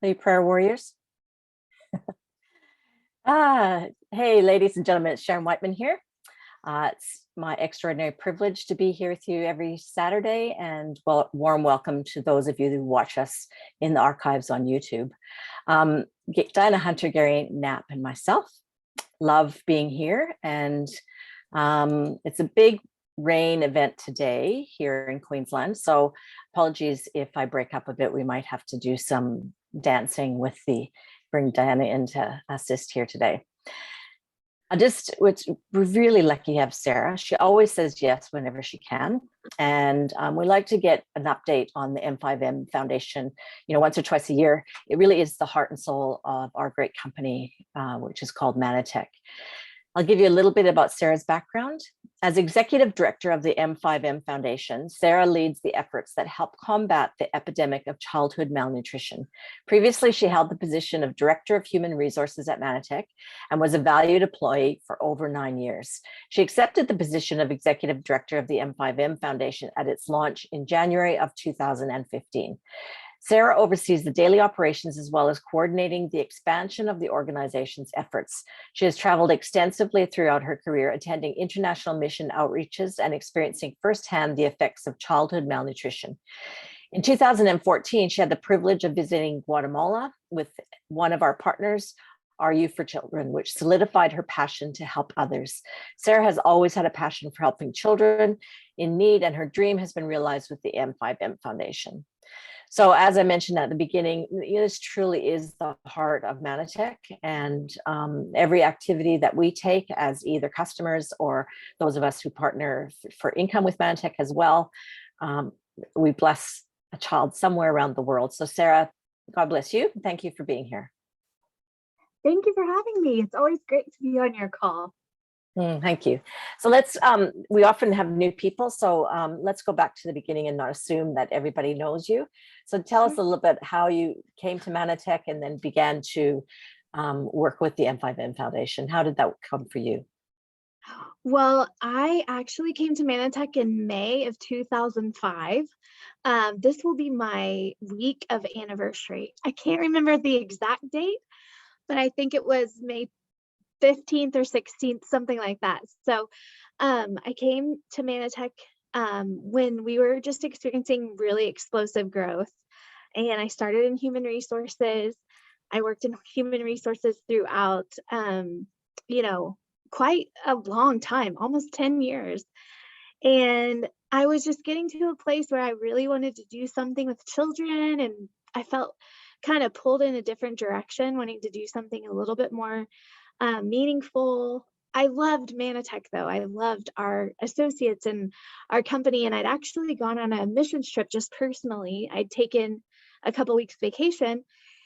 Hey, prayer warriors. Hey, ladies and gentlemen, it's Sharon Whiteman here. It's my extraordinary privilege to be here with you every Saturday, and warm welcome to those of you who watch us in the archives on YouTube. Diana Hunter, Gary Knapp, and myself love being here, and it's a big rain event today here in Queensland. So apologies if I break up a bit. We might have to do some dancing with bring Diana in to assist here today. We're really lucky to have Sarah. She always says yes whenever she can. And we like to get an update on the M5M Foundation, once or twice a year. It really is the heart and soul of our great company, which is called Manatec. I'll give you a little bit about Sarah's background. As executive director of the M5M Foundation, Sarah leads the efforts that help combat the epidemic of childhood malnutrition. Previously, she held the position of Director of Human Resources at Manatec and was a valued employee for over 9 years. She accepted the position of Executive Director of the M5M Foundation at its launch in January of 2015. Sarah oversees the daily operations as well as coordinating the expansion of the organization's efforts. She has traveled extensively throughout her career, attending international mission outreaches and experiencing firsthand the effects of childhood malnutrition. In 2014, she had the privilege of visiting Guatemala with one of our partners, Are You for Children, which solidified her passion to help others. Sarah has always had a passion for helping children in need, and her dream has been realized with the M5M Foundation. So as I mentioned at the beginning, this truly is the heart of Manatec, and every activity that we take as either customers or those of us who partner for income with Manatec as well, we bless a child somewhere around the world. So Sarah, God bless you. Thank you for being here. Thank you for having me. It's always great to be on your call. Thank you. So we often have new people, so let's go back to the beginning and not assume that everybody knows you. So tell us a little bit how you came to Manatec and then began to work with the M5M Foundation. How did that come for you? Well, I actually came to Manatec in May of 2005. This will be my week of anniversary. I can't remember the exact date, but I think it was May 15th or 16th, something like that. So I came to Manatec when we were just experiencing really explosive growth. And I started in human resources. I worked in human resources throughout, quite a long time, almost 10 years. And I was just getting to a place where I really wanted to do something with children. And I felt kind of pulled in a different direction, wanting to do something a little bit more meaningful. I loved Manatec though. I loved our associates and our company. And I'd actually gone on a missions trip just personally. I'd taken a couple weeks vacation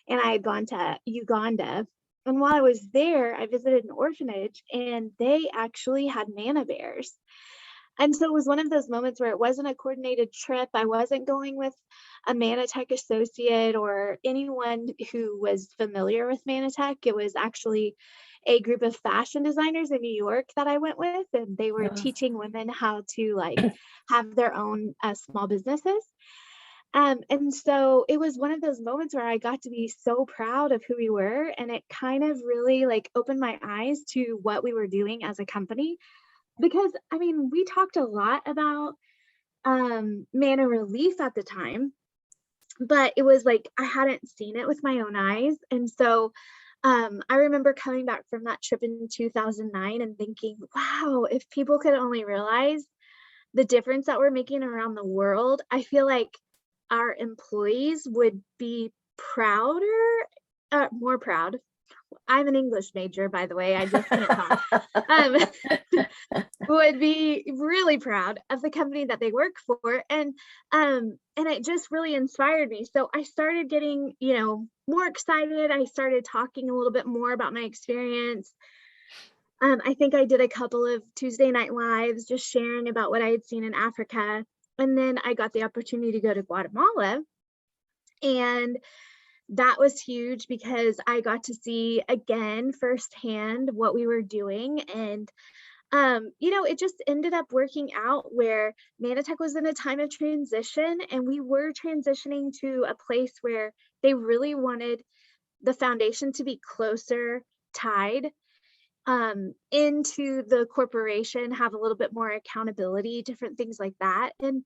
and I had gone to Uganda. And while I was there, I visited an orphanage and they actually had mana bears. And so it was one of those moments where it wasn't a coordinated trip. I wasn't going with a Manatec associate or anyone who was familiar with Manatec. It was actually a group of fashion designers in New York that I went with, and they were teaching women how to have their own small businesses. And so it was one of those moments where I got to be so proud of who we were, and it kind of really opened my eyes to what we were doing as a company. Because we talked a lot about mana relief at the time, but it was I hadn't seen it with my own eyes. And so I remember coming back from that trip in 2009 and thinking, wow, if people could only realize the difference that we're making around the world, I feel like our employees would be more proud. I'm an English major, by the way. I just can't talk. Would be really proud of the company that they work for, and it just really inspired me. So I started getting, more excited. I started talking a little bit more about my experience. I think I did a couple of Tuesday night lives, just sharing about what I had seen in Africa, and then I got the opportunity to go to Guatemala, and that was huge because I got to see again firsthand what we were doing. And it just ended up working out where Manatec was in a time of transition, and we were transitioning to a place where they really wanted the foundation to be closer tied into the corporation, have a little bit more accountability, different things like that. And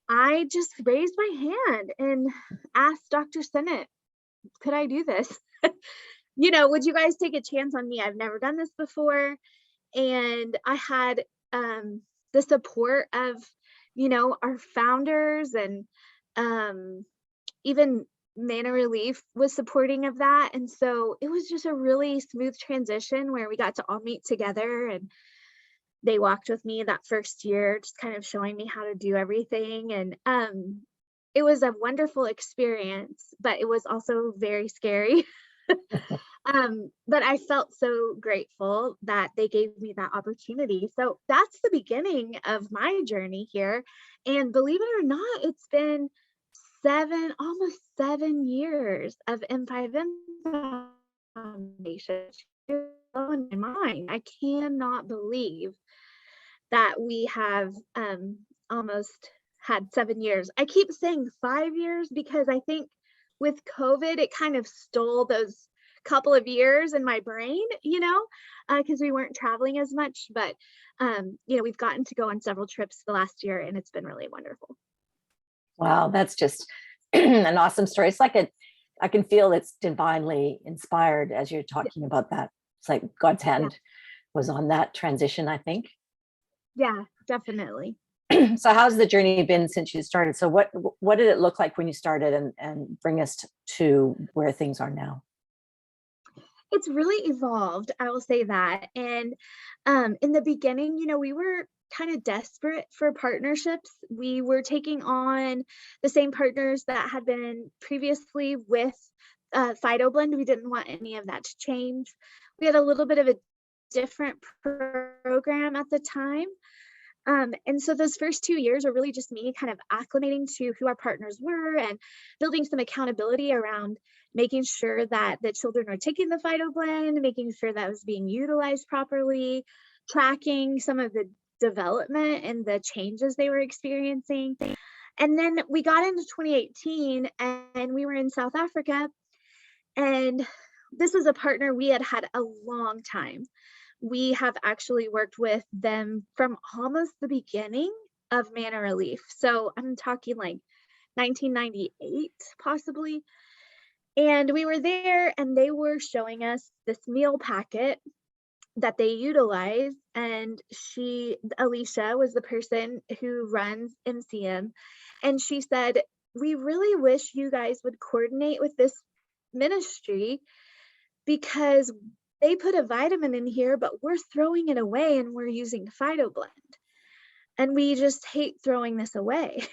I just raised my hand and asked Dr. Sennett, could I do this? Would you guys take a chance on me? I've never done this before. And I had the support of, our founders, and even Mana Relief was supporting of that. And so it was just a really smooth transition where we got to all meet together, and they walked with me that first year, just kind of showing me how to do everything. And it was a wonderful experience, but it was also very scary. But I felt so grateful that they gave me that opportunity. So that's the beginning of my journey here. And believe it or not, it's been almost 7 years of M5M Foundation. It's blowing my mind. I cannot believe that we have almost had 7 years. I keep saying 5 years because I think with COVID, it kind of stole those couple of years in my brain, because we weren't traveling as much. But, we've gotten to go on several trips the last year, and it's been really wonderful. Wow, that's just an awesome story. It's like I can feel it's divinely inspired as you're talking about that. It's like God's Yeah, hand was on that transition, I think. yeah, definitely. So how's the journey been since you started? So what did it look like when you started, and bring us to where things are now? It's really evolved, I will say that. And in the beginning, we were kind of desperate for partnerships. We were taking on the same partners that had been previously with Fido Blend. We didn't want any of that to change. We had a little bit of a different program at the time. And so those first 2 years are really just me kind of acclimating to who our partners were and building some accountability around making sure that the children were taking the Fido Blend, making sure that was being utilized properly, tracking some of the development and the changes they were experiencing. And then we got into 2018, and we were in South Africa, and this was a partner we had had a long time. We have actually worked with them from almost the beginning of Mana Relief. So I'm talking like 1998, possibly. And we were there, and they were showing us this meal packet that they utilize. And Alicia was the person who runs MCM. And she said, we really wish you guys would coordinate with this ministry, because they put a vitamin in here, but we're throwing it away and we're using Fido Blend. And we just hate throwing this away.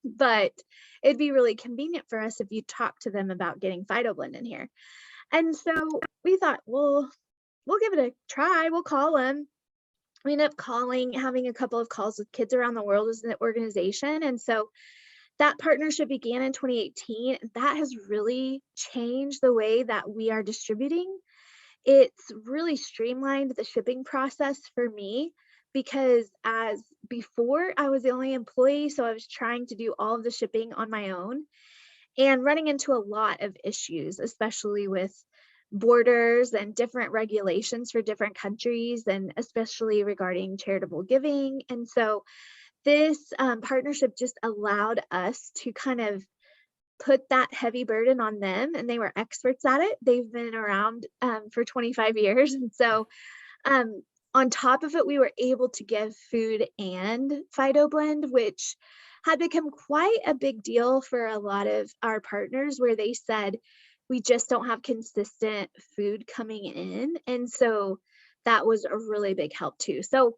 But it'd be really convenient for us if you talk to them about getting Fido Blend in here. And so we thought, well, we'll give it a try. We'll call them. We ended up having a couple of calls with Kids Around the World as an organization. And so that partnership began in 2018. That has really changed the way that we are distributing. It's really streamlined the shipping process for me, because as before I was the only employee, so I was trying to do all of the shipping on my own and running into a lot of issues, especially with borders and different regulations for different countries, and especially regarding charitable giving. And so this partnership just allowed us to kind of put that heavy burden on them, and they were experts at it. They've been around for 25 years. And so on top of it, we were able to give food and Fido Blend, which had become quite a big deal for a lot of our partners, where they said, we just don't have consistent food coming in. And so that was a really big help too. So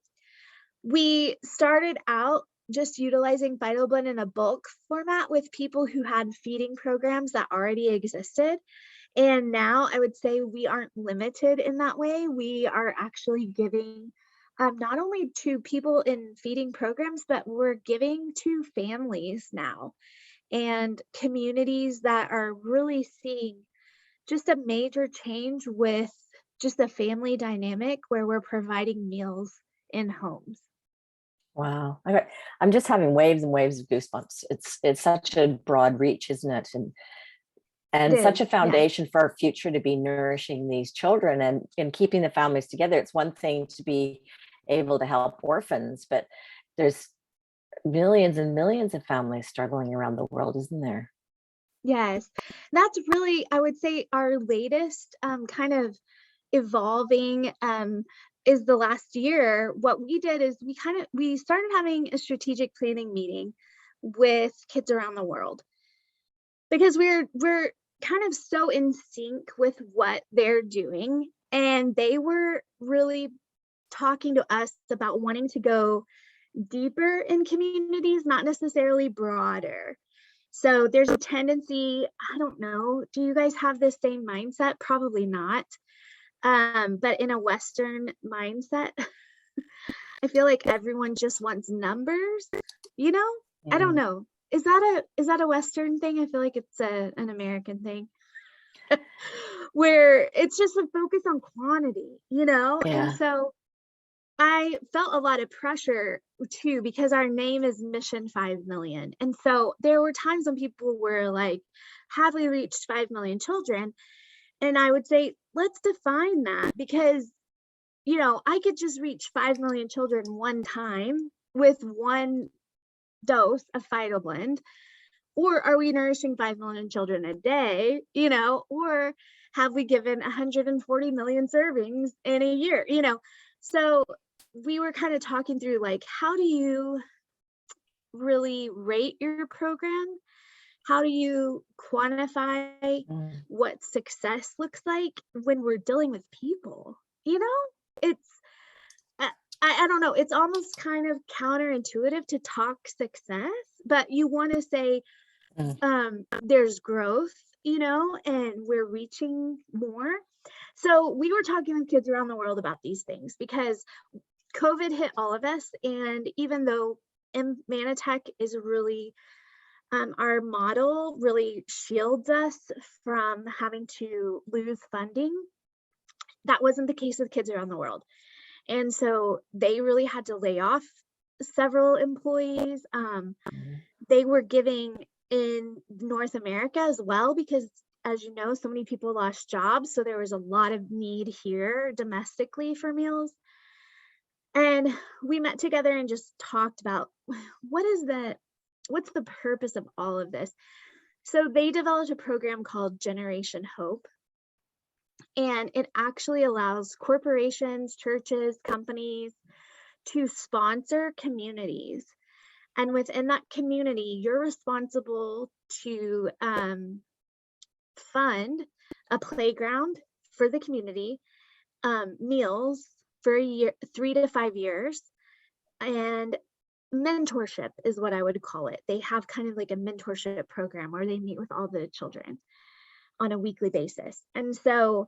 we started out just utilizing Fido Blend in a bulk format with people who had feeding programs that already existed. And now I would say we aren't limited in that way. We are actually giving not only to people in feeding programs, but we're giving to families now, and communities that are really seeing just a major change with just the family dynamic, where we're providing meals in homes. Wow. I'm just having waves and waves of goosebumps. It's such a broad reach, isn't it? It And such is, a yes. foundation for our future to be nourishing these children and keeping the families together. It's one thing to be able to help orphans, but there's millions and millions of families struggling around the world, isn't there? Yes. That's really, I would say, our latest kind of evolving is the last year. What we did is we started having a strategic planning meeting with kids around the world because we're kind of so in sync with what they're doing, and they were really talking to us about wanting to go deeper in communities, not necessarily broader. So there's a tendency, I don't know, do you guys have the same mindset? Probably not. But in a Western mindset, I feel like everyone just wants numbers, you know? I don't Mm. know. Is that a Western thing? I feel like it's an American thing where it's just a focus on quantity, you know? And Yeah. so I felt a lot of pressure too because our name is Mission 5 million. And so there were times when people were like, have we reached 5 million children? And I would say, let's define that because, I could just reach 5 million children one time with one dose of Phytoblend. Or are we nourishing 5 million children a day, or have we given 140 million servings in a year, So we were kind of talking through like, how do you really rate your program? How do you quantify Mm. what success looks like when we're dealing with people? You know, it's, I, I don't know, it's almost kind of counterintuitive to talk success, but you want to say Mm. there's growth, and we're reaching more. So we were talking with kids around the world about these things because COVID hit all of us. And even though manatec is really, our model really shields us from having to lose funding, that wasn't the case with kids around the world. And so they really had to lay off several employees. Mm. They were giving in North America as well because, as you know, so many people lost jobs. So there was a lot of need here domestically for meals. And we met together and just talked about what's the purpose of all of this. So they developed a program called Generation Hope, and it actually allows corporations, churches, companies to sponsor communities. And within that community, you're responsible to fund a playground for the community, meals for a year, 3 to 5 years, and mentorship is what I would call it. They have kind of like a mentorship program where they meet with all the children on a weekly basis. And so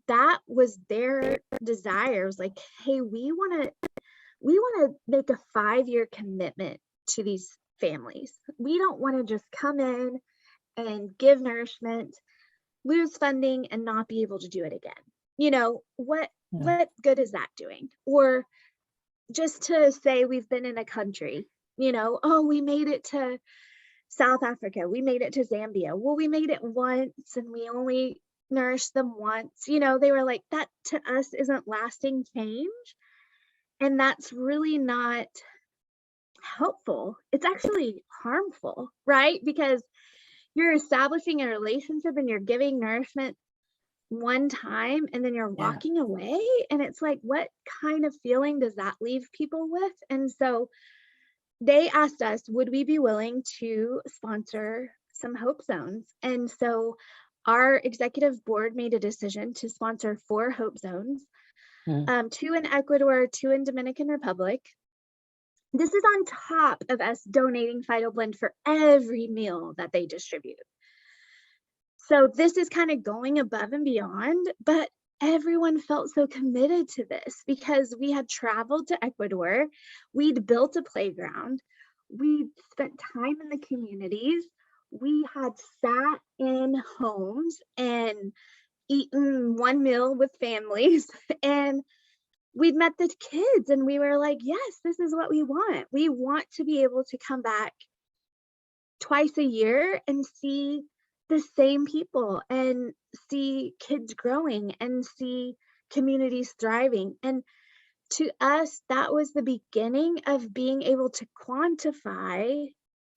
that was their desire. It was like, hey, we want to make a 5-year commitment to these families. We don't want to just come in and give nourishment, lose funding, and not be able to do it again. What Yeah. what good is that doing? Or just to say we've been in a country, oh, we made it to South Africa, we made it to Zambia. Well, we made it once and we only nourished them once. They were like, that to us isn't lasting change. And that's really not helpful. It's actually harmful, right? Because you're establishing a relationship and you're giving nourishment one time and then you're Yeah. walking away. And it's like, what kind of feeling does that leave people with? And so they asked us, would we be willing to sponsor some Hope Zones? And so our executive board made a decision to sponsor 4 Hope Zones, Mm. 2 in Ecuador, 2 in Dominican Republic. This is on top of us donating Phytoblend for every meal that they distribute. So this is kind of going above and beyond, but everyone felt so committed to this because we had traveled to Ecuador, we'd built a playground, we spent time in the communities, we had sat in homes and eaten one meal with families. And we met the kids and we were like, yes, this is what we want. We want to be able to come back twice a year and see the same people and see kids growing and see communities thriving. And to us, that was the beginning of being able to quantify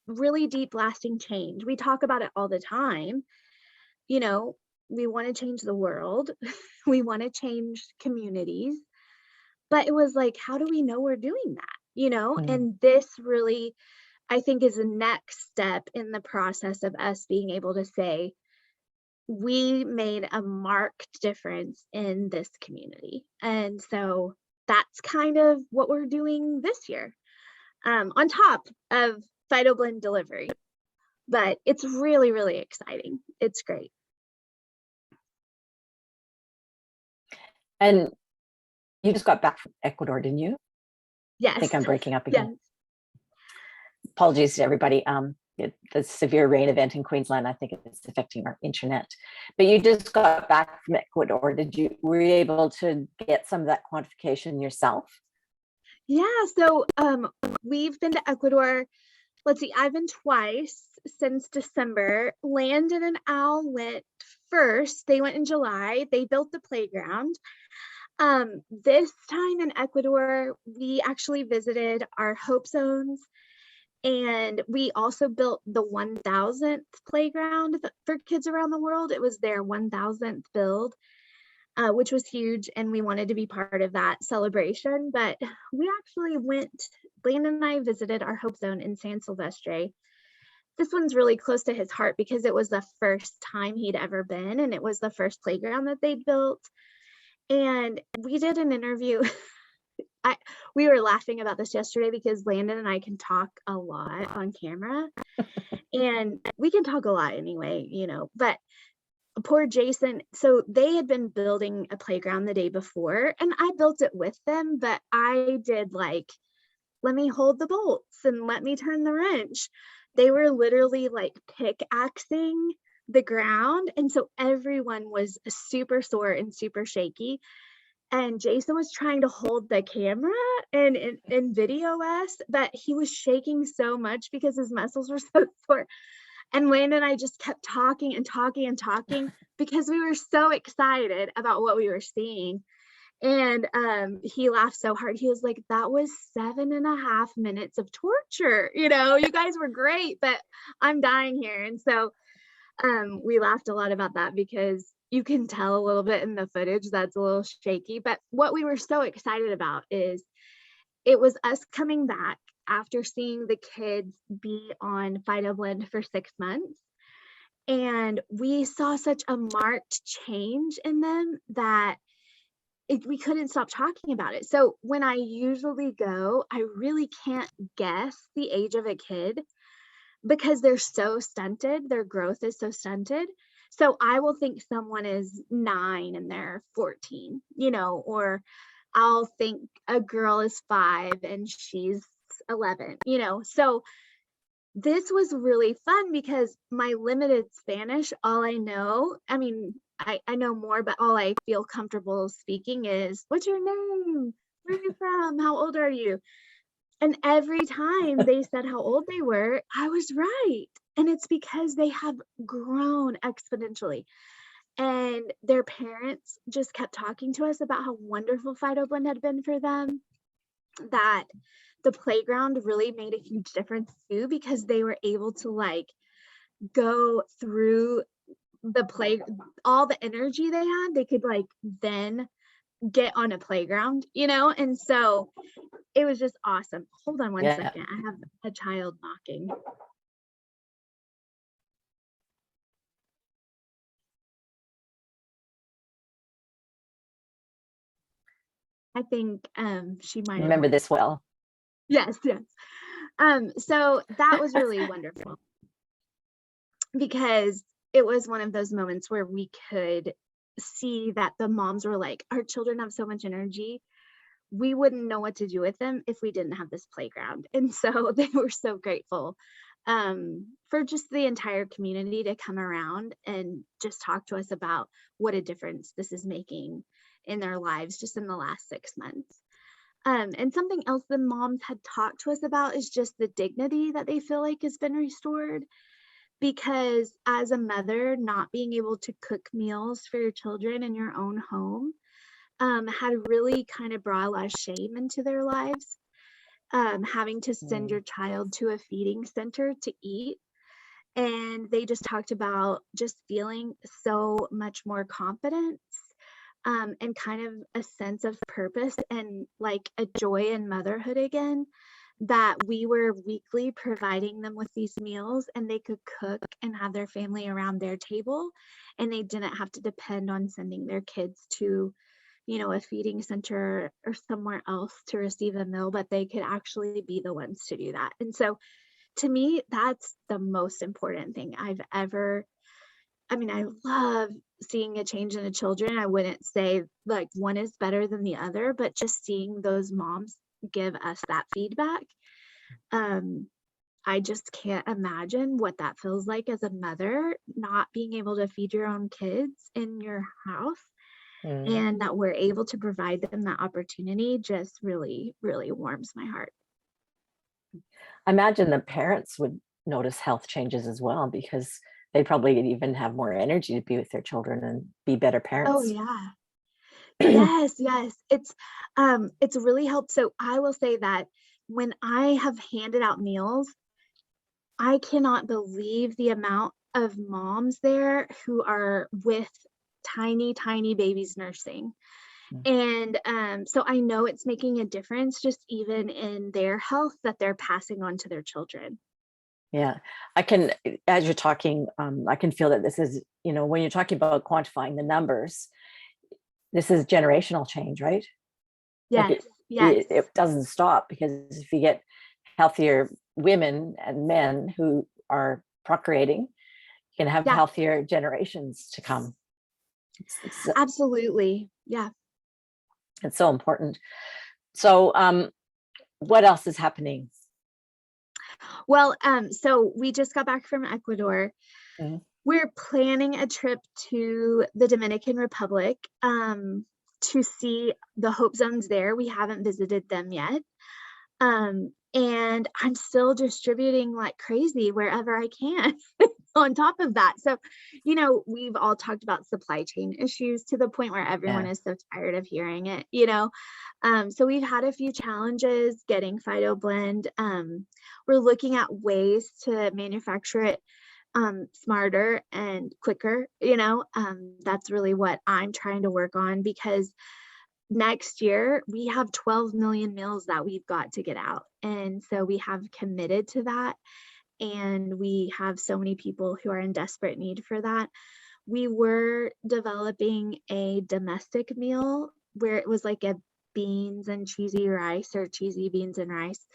really deep, lasting change. We talk about it all the time. You know, we want to change the world, we want to change communities. But it was like, how do we know we're doing that? Mm. And this really, I think, is the next step in the process of us being able to say, we made a marked difference in this community. And so that's kind of what we're doing this year, on top of Phyto Blend delivery. But it's really, really exciting. It's great. And you just got back from Ecuador, didn't you? I Yes. think I'm breaking up Yes. again. Apologies to everybody. The severe rain event in Queensland, I think it's affecting our internet. But you just got back from Ecuador. Were you able to get some of that quantification yourself? Yeah. So we've been to Ecuador. Let's see, I've been twice since December. Landon and Al went first. They went in July. They built the playground. This time in Ecuador, we actually visited our Hope Zones, and we also built the 1000th playground for kids around the world. It was their 1000th build, which was huge, and we wanted to be part of that celebration. But we actually Landon and I visited our Hope Zone in San Silvestre. This one's really close to his heart because it was the first time he'd ever been, and it was the first playground that they'd built. And we did an interview. We were laughing about this yesterday because Landon and I can talk a lot on camera, and we can talk a lot anyway, but poor Jason. So they had been building a playground the day before, and I built it with them, but I did like, let me hold the bolts and let me turn the wrench. They were literally like pickaxing the ground. And so everyone was super sore and super shaky. And Jason was trying to hold the camera and video us, but he was shaking so much because his muscles were so sore. And Landon and I just kept talking and talking and talking because we were so excited about what we were seeing. And he laughed so hard. He was like, that was 7.5 minutes of torture. You guys were great, but I'm dying here. And so we laughed a lot about that because you can tell a little bit in the footage that's a little shaky. But what we were so excited about is it was us coming back after seeing the kids be on Phyto Blend for 6 months. And we saw such a marked change in them that we couldn't stop talking about it. So when I usually go, I really can't guess the age of a kid because they're so stunted. Their growth is so stunted. So I will think someone is 9 and they're 14, or I'll think a girl is 5 and she's 11, So this was really fun because my limited Spanish, all I know, I mean, I know more, but all I feel comfortable speaking is, what's your name? Where are you from? How old are you? And every time they said how old they were, I was right. And it's because they have grown exponentially. And their parents just kept talking to us about how wonderful Phyto Blend had been for them, that the playground really made a huge difference too, because they were able to like go through all the energy they had, they could like then get on a playground, and so it was just awesome. Hold on one second. I have a child knocking. I think she might remember this well. Yes. So that was really wonderful because it was one of those moments where we could see that the moms were like, our children have so much energy. We wouldn't know what to do with them if we didn't have this playground. And so they were so grateful for just the entire community to come around and just talk to us about what a difference this is making in their lives just in the last 6 months. And something else the moms had talked to us about is just the dignity that they feel like has been restored. Because as a mother, not being able to cook meals for your children in your own home had really kind of brought a lot of shame into their lives. Having to send Mm. your child to a feeding center to eat. And they just talked about just feeling so much more confidence, and kind of a sense of purpose and like a joy in motherhood again, that we were weekly providing them with these meals and they could cook and have their family around their table, and they didn't have to depend on sending their kids to, a feeding center or somewhere else to receive a meal, but they could actually be the ones to do that. And so to me, that's the most important thing I've ever. I mean, I love seeing a change in the children. I wouldn't say like one is better than the other, but just seeing those moms give us that feedback. Um, I just can't imagine what that feels like as a mother, not being able to feed your own kids in your house, Mm. and that we're able to provide them that opportunity just really, really warms my heart. I imagine the parents would notice health changes as well because they probably even have more energy to be with their children and be better Oh parents. yeah. Yes, yes. It's really helped. So I will say that when I have handed out meals, I cannot believe the amount of moms there who are with tiny, tiny babies nursing. Mm. And so I know it's making a difference just even in their health that they're passing on to their children. Yeah, I can, as you're talking, I can feel that this is, when you're talking about quantifying the numbers, this is generational change, right? Like Yes, it, yes, it, it doesn't stop because if you get healthier women and men who are procreating, you can have yeah, healthier generations to come. It's, absolutely. Yeah. it's so important. So, what else is happening? Well, so we just got back from Ecuador. Mhm. We're planning a trip to the Dominican Republic, to see the Hope Zones there. We haven't visited them yet. And I'm still distributing like crazy wherever I can on top of that. So, we've all talked about supply chain issues to the point where everyone Yeah. is so tired of hearing it. So we've had a few challenges getting Fido blend. We're looking at ways to manufacture it smarter and quicker. That's really what I'm trying to work on, because next year we have 12 million meals that we've got to get out. And so we have committed to that. And we have so many people who are in desperate need for that. We were developing a domestic meal where it was like a beans and cheesy rice, or cheesy beans and rice.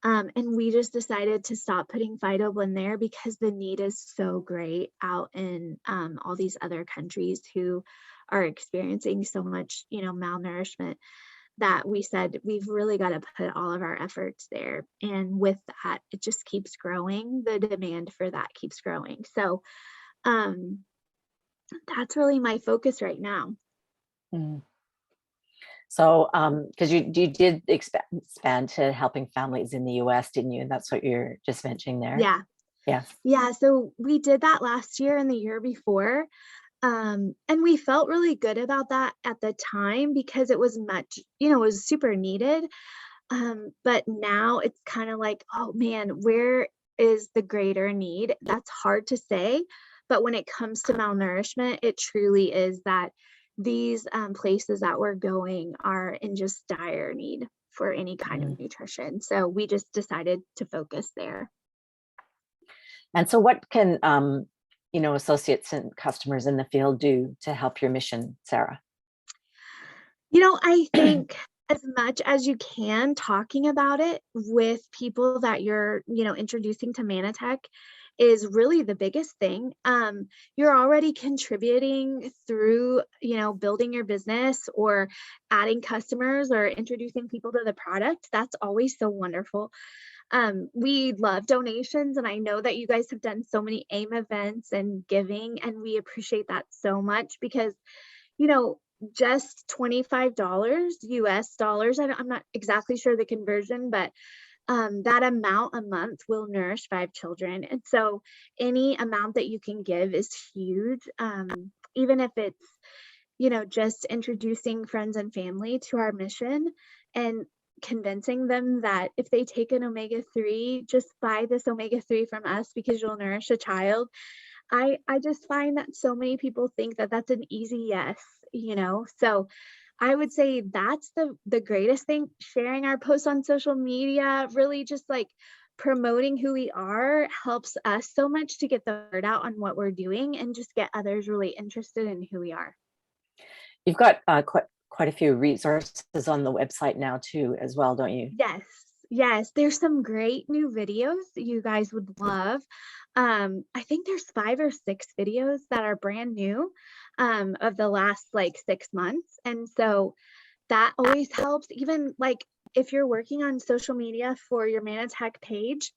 And we just decided to stop putting Fido in there because the need is so great out in all these other countries who are experiencing so much, malnourishment, that we said we've really got to put all of our efforts there. And with that, it just keeps growing. The demand for that keeps growing. So um, that's really my focus right now. Mm. So, because you did expand to helping families in the U.S., didn't you? And that's what you're just mentioning there. Yeah. Yeah. Yeah. So we did that last year and the year before. And we felt really good about that at the time because it was much, it was super needed. But now it's kind of like, oh man, where is the greater need? That's hard to say. But when it comes to malnourishment, it truly is that these places that we're going are in just dire need for any kind Mm. of nutrition. So we just decided to focus there. And so, what can associates and customers in the field do to help your mission, Sarah? I think as much as you can, talking about it with people that you're, introducing to manatec is really the biggest thing. You're already contributing through, building your business or adding customers or introducing people to the product. That's always so wonderful. We love donations, and I know that you guys have done so many AIM events and giving, and we appreciate that so much because, you know, just $25 US dollars, I'm not exactly sure the conversion, but that amount a month will nourish 5 children. And so any amount that you can give is huge. Even if it's, just introducing friends and family to our mission and convincing them that if they take an omega-3, just buy this omega-3 from us because you'll nourish a child. I just find that so many people think that that's an easy yes, So I would say that's the greatest thing, sharing our posts on social media, really just like promoting who we are helps us so much to get the word out on what we're doing and just get others really interested in who we are. You've got quite a few resources on the website now too, as well, don't you? Yes. Yes, there's some great new videos that you guys would love. I think there's 5 or 6 videos that are brand new, of the last, like, 6 months, and so that always helps. Even, like, if you're working on social media for your manatec page,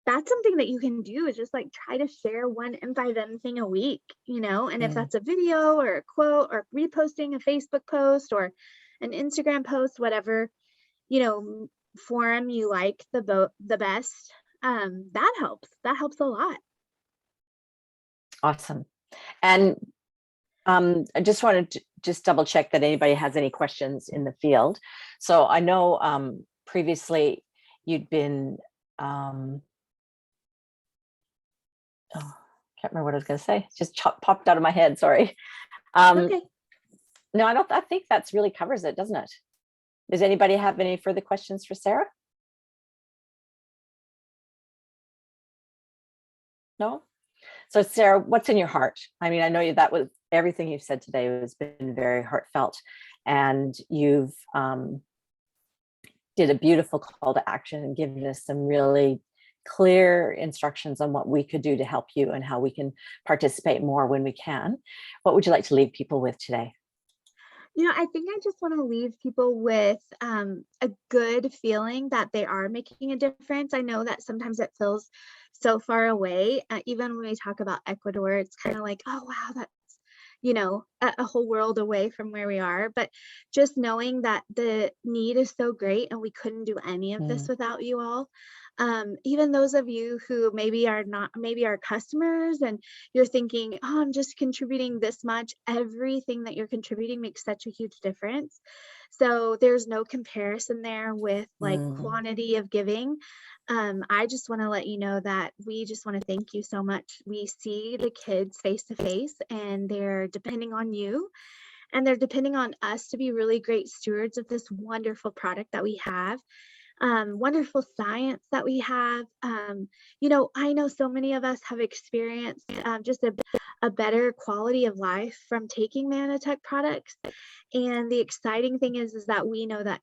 that's something that you can do is just, like, try to share one M5M thing a week, and if Mm. that's a video or a quote or reposting a Facebook post or an Instagram post, whatever, forum you like the best, that helps a lot. Awesome. And I just wanted to just double check that anybody has any questions in the field. So I know previously you'd been, oh, can't remember what I was going to say. It just popped out of my head. Sorry. Um, Okay. no, I think that's really covers it, doesn't it? Does anybody have any further questions for Sarah? No? So Sarah, what's in your heart? I mean, I know that was everything you've said today has been very heartfelt, and you've did a beautiful call to action and given us some really clear instructions on what we could do to help you and how we can participate more when we can. What would you like to leave people with today? I think I just want to leave people with a good feeling that they are making a difference. I know that sometimes it feels so far away. Even when we talk about Ecuador, it's kind of like, oh, wow, that's, a whole world away from where we are. But just knowing that the need is so great and we couldn't do any of this Mm, without you all. Even those of you who maybe are not, maybe are customers and you're thinking, oh, I'm just contributing this much. Everything that you're contributing makes such a huge difference. So there's no comparison there with like mm, quantity of giving. I just want to let you know that we just want to thank you so much. We see the kids face to face and they're depending on you and they're depending on us to be really great stewards of this wonderful product that we have, wonderful science that we have. I know so many of us have experienced just a better quality of life from taking manatec products. And the exciting thing is that we know that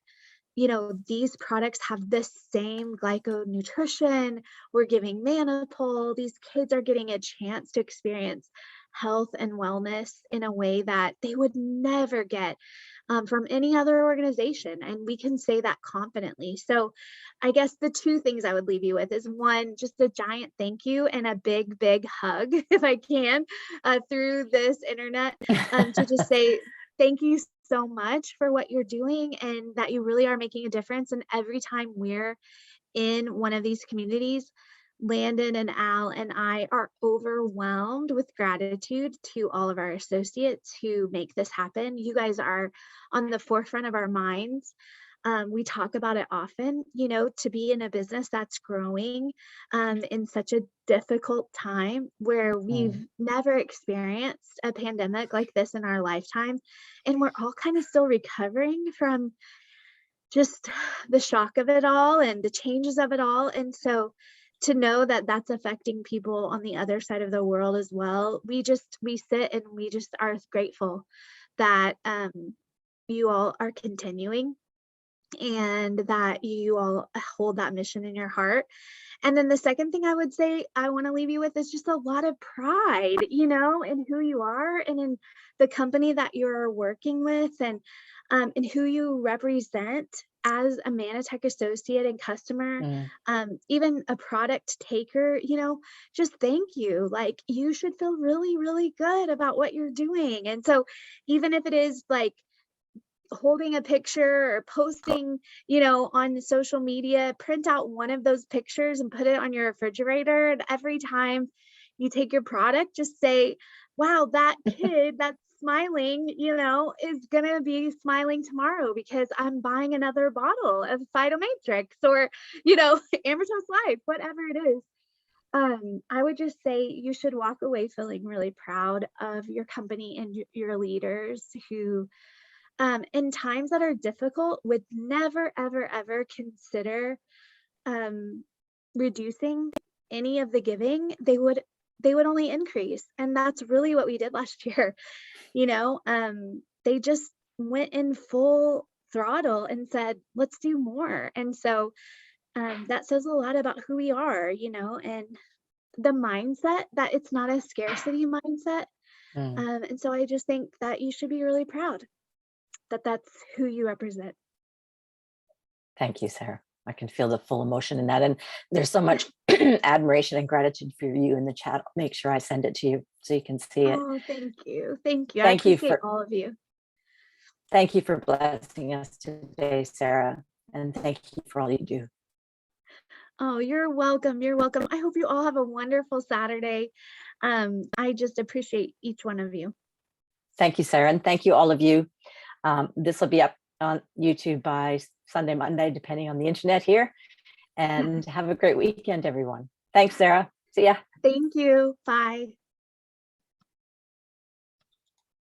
these products have the same glyconutrition. We're giving manopole. These kids are getting a chance to experience health and wellness in a way that they would never get from any other organization. And we can say that confidently. So I guess the 2 things I would leave you with is one, just a giant thank you and a big, big hug, if I can, through this internet, to just say thank you so much for what you're doing and that you really are making a difference. And every time we're in one of these communities, Landon and Al and I are overwhelmed with gratitude to all of our associates who make this happen. You guys are on the forefront of our minds. We talk about it often, to be in a business that's growing in such a difficult time where mm, we've never experienced a pandemic like this in our lifetime. And we're all kind of still recovering from just the shock of it all and the changes of it all. And so to know that that's affecting people on the other side of the world as well, we sit and we just are grateful that you all are continuing and that you all hold that mission in your heart. And then the second thing I would say I want to leave you with is just a lot of pride, in who you are and in the company that you're working with and who you represent. as a manatec associate and customer, Mm. even a product taker, just thank you. Like, you should feel really, really good about what you're doing. And so even if it is like holding a picture or posting, on social media, print out one of those pictures and put it on your refrigerator. And every time you take your product, just say, wow, that kid that's smiling, is going to be smiling tomorrow because I'm buying another bottle of Phytomatrix or, Ambertoss Life, whatever it is. I would just say you should walk away feeling really proud of your company and your leaders who in times that are difficult would never, ever, ever consider um, reducing any of the giving. They would only increase, and that's really what we did last year. They just went in full throttle and said, "Let's do more." And so that says a lot about who we are, and the mindset that it's not a scarcity mindset. Mm. And so I just think that you should be really proud that that's who you represent. Thank you, Sarah. I can feel the full emotion in that. And there's so much admiration and gratitude for you in the chat. I'll make sure I send it to you so you can see it. Oh, thank you. Thank you. I Thank you appreciate for all of you. thank you for blessing us today, Sarah. And thank you for all you do. Oh, you're welcome. You're welcome. I hope you all have a wonderful Saturday. I just appreciate each one of you. Thank you, Sarah. And thank you, all of you. This will be up on YouTube by Sunday, Monday, depending on the internet here. And have a great weekend, everyone. Thanks, Sarah. See ya. Thank you. Bye.